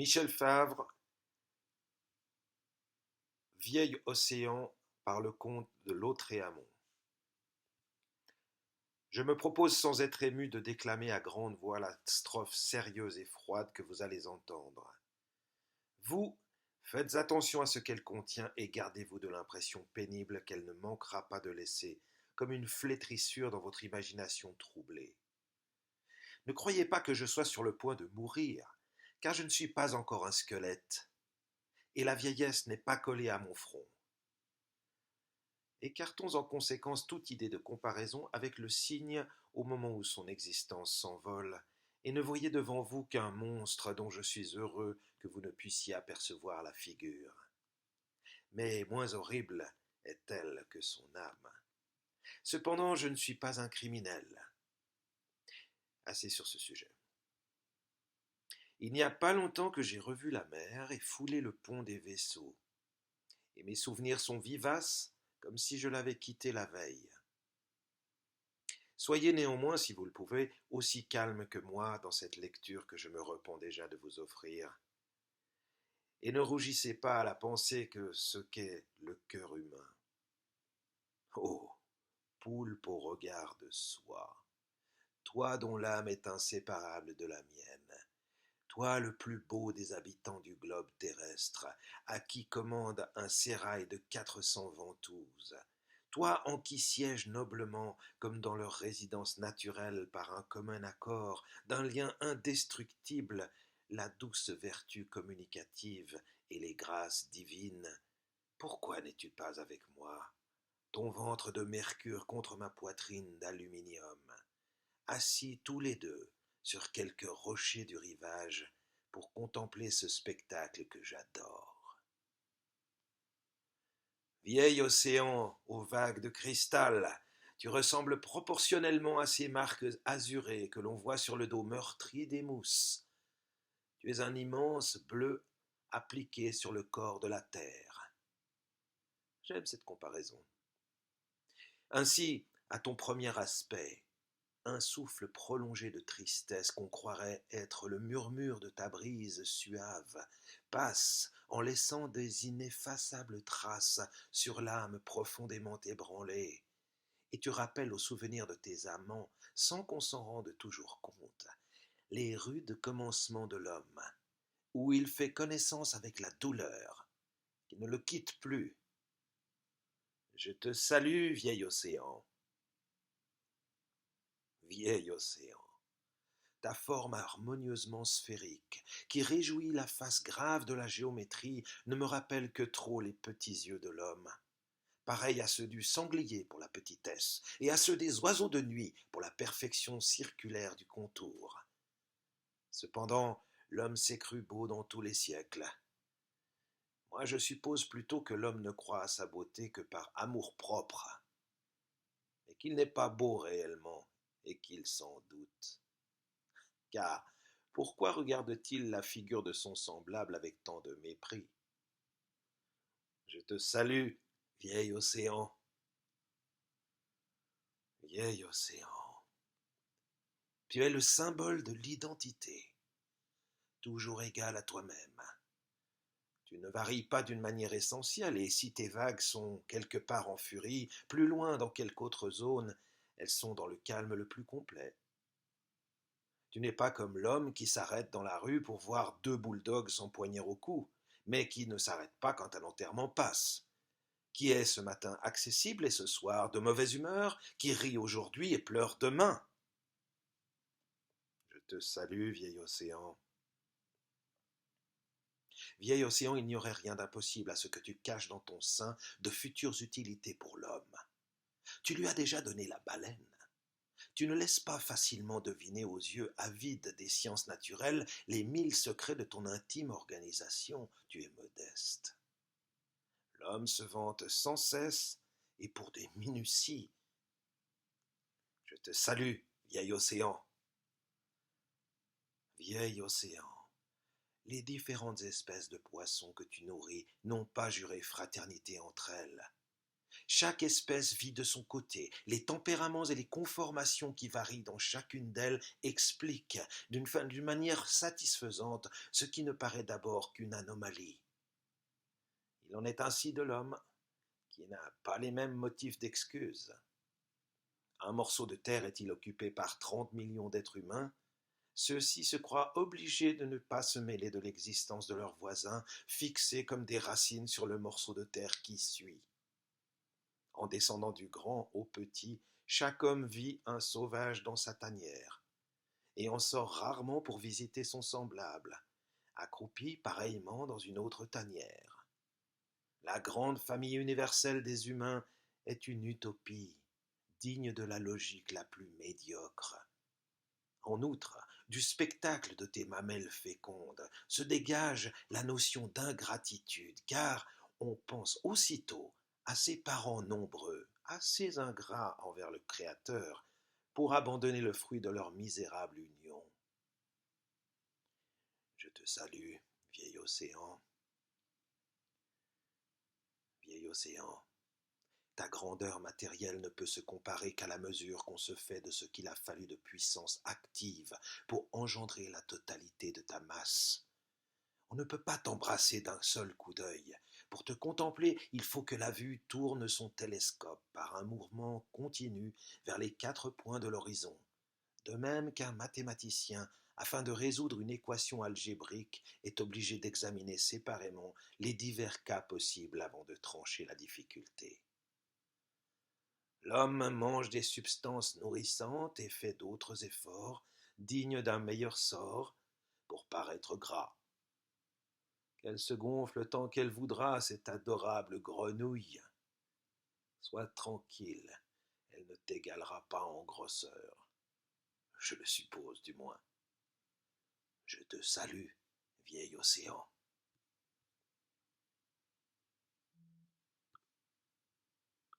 Michel Favre, Vieil océan par le comte de Lautréamont. Je me propose sans être ému de déclamer à grande voix la strophe sérieuse et froide que vous allez entendre. Vous, faites attention à ce qu'elle contient et gardez-vous de l'impression pénible qu'elle ne manquera pas de laisser, comme une flétrissure dans votre imagination troublée. Ne croyez pas que je sois sur le point de mourir, car je ne suis pas encore un squelette, et la vieillesse n'est pas collée à mon front. Écartons en conséquence toute idée de comparaison avec le cygne au moment où son existence s'envole, et ne voyez devant vous qu'un monstre dont je suis heureux que vous ne puissiez apercevoir la figure. Mais moins horrible est-elle que son âme. Cependant, je ne suis pas un criminel. Assez sur ce sujet. Il n'y a pas longtemps que j'ai revu la mer et foulé le pont des vaisseaux, et mes souvenirs sont vivaces comme si je l'avais quitté la veille. Soyez néanmoins, si vous le pouvez, aussi calme que moi dans cette lecture que je me repens déjà de vous offrir. Et ne rougissez pas à la pensée que ce qu'est le cœur humain. Oh, poulpe au regard de soi, toi dont l'âme est inséparable de la mienne, toi le plus beau des habitants du globe terrestre, à qui commande un sérail de 400 ventouses, toi en qui siègent noblement, comme dans leur résidence naturelle par un commun accord, d'un lien indestructible, la douce vertu communicative et les grâces divines, pourquoi n'es-tu pas avec moi, ton ventre de mercure contre ma poitrine d'aluminium, assis tous les deux sur quelque rocher du rivage pour contempler ce spectacle que j'adore. Vieil océan aux vagues de cristal, tu ressembles proportionnellement à ces marques azurées que l'on voit sur le dos meurtri des mousses. Tu es un immense bleu appliqué sur le corps de la terre. J'aime cette comparaison. Ainsi, à ton premier aspect, un souffle prolongé de tristesse qu'on croirait être le murmure de ta brise suave passe en laissant des ineffaçables traces sur l'âme profondément ébranlée, et tu rappelles au souvenir de tes amants, sans qu'on s'en rende toujours compte, les rudes commencements de l'homme, où il fait connaissance avec la douleur, qui ne le quitte plus. Je te salue, vieil océan. Vieil océan, ta forme harmonieusement sphérique, qui réjouit la face grave de la géométrie, ne me rappelle que trop les petits yeux de l'homme, pareils à ceux du sanglier pour la petitesse, et à ceux des oiseaux de nuit pour la perfection circulaire du contour. Cependant, l'homme s'est cru beau dans tous les siècles. Moi, je suppose plutôt que l'homme ne croit à sa beauté que par amour-propre, et qu'il n'est pas beau réellement, et qu'il s'en doute. Car pourquoi regarde-t-il la figure de son semblable avec tant de mépris? Je te salue, vieil océan. Vieil océan, tu es le symbole de l'identité, toujours égal à toi-même. Tu ne varies pas d'une manière essentielle, et si tes vagues sont quelque part en furie, plus loin dans quelque autre zone, elles sont dans le calme le plus complet. Tu n'es pas comme l'homme qui s'arrête dans la rue pour voir deux bulldogs s'empoigner au cou, mais qui ne s'arrête pas quand un enterrement passe, qui est ce matin accessible et ce soir de mauvaise humeur, qui rit aujourd'hui et pleure demain. Je te salue, vieil océan. Vieil océan, il n'y aurait rien d'impossible à ce que tu caches dans ton sein de futures utilités pour l'homme. Tu lui as déjà donné la baleine. Tu ne laisses pas facilement deviner aux yeux avides des sciences naturelles les 1000 secrets de ton intime organisation. Tu es modeste. L'homme se vante sans cesse et pour des minuties. Je te salue, vieil océan. Vieil océan, les différentes espèces de poissons que tu nourris n'ont pas juré fraternité entre elles. Chaque espèce vit de son côté. Les tempéraments et les conformations qui varient dans chacune d'elles expliquent d'une manière satisfaisante ce qui ne paraît d'abord qu'une anomalie. Il en est ainsi de l'homme, qui n'a pas les mêmes motifs d'excuse. Un morceau de terre est-il occupé par 30 millions d'êtres humains? Ceux-ci se croient obligés de ne pas se mêler de l'existence de leurs voisins, fixés comme des racines sur le morceau de terre qui suit. En descendant du grand au petit, chaque homme vit un sauvage dans sa tanière, et en sort rarement pour visiter son semblable, accroupi pareillement dans une autre tanière. La grande famille universelle des humains est une utopie, digne de la logique la plus médiocre. En outre, du spectacle de tes mamelles fécondes se dégage la notion d'ingratitude, car on pense aussitôt à ces parents nombreux, assez ingrats envers le Créateur, pour abandonner le fruit de leur misérable union. Je te salue, vieil océan, vieil océan. Ta grandeur matérielle ne peut se comparer qu'à la mesure qu'on se fait de ce qu'il a fallu de puissance active pour engendrer la totalité de ta masse. On ne peut pas t'embrasser d'un seul coup d'œil. Pour te contempler, il faut que la vue tourne son télescope par un mouvement continu vers les 4 points de l'horizon. De même qu'un mathématicien, afin de résoudre une équation algébrique, est obligé d'examiner séparément les divers cas possibles avant de trancher la difficulté. L'homme mange des substances nourrissantes et fait d'autres efforts, dignes d'un meilleur sort, pour paraître gras. Qu'elle se gonfle tant qu'elle voudra, cette adorable grenouille. Sois tranquille, elle ne t'égalera pas en grosseur. Je le suppose du moins. Je te salue, vieil océan.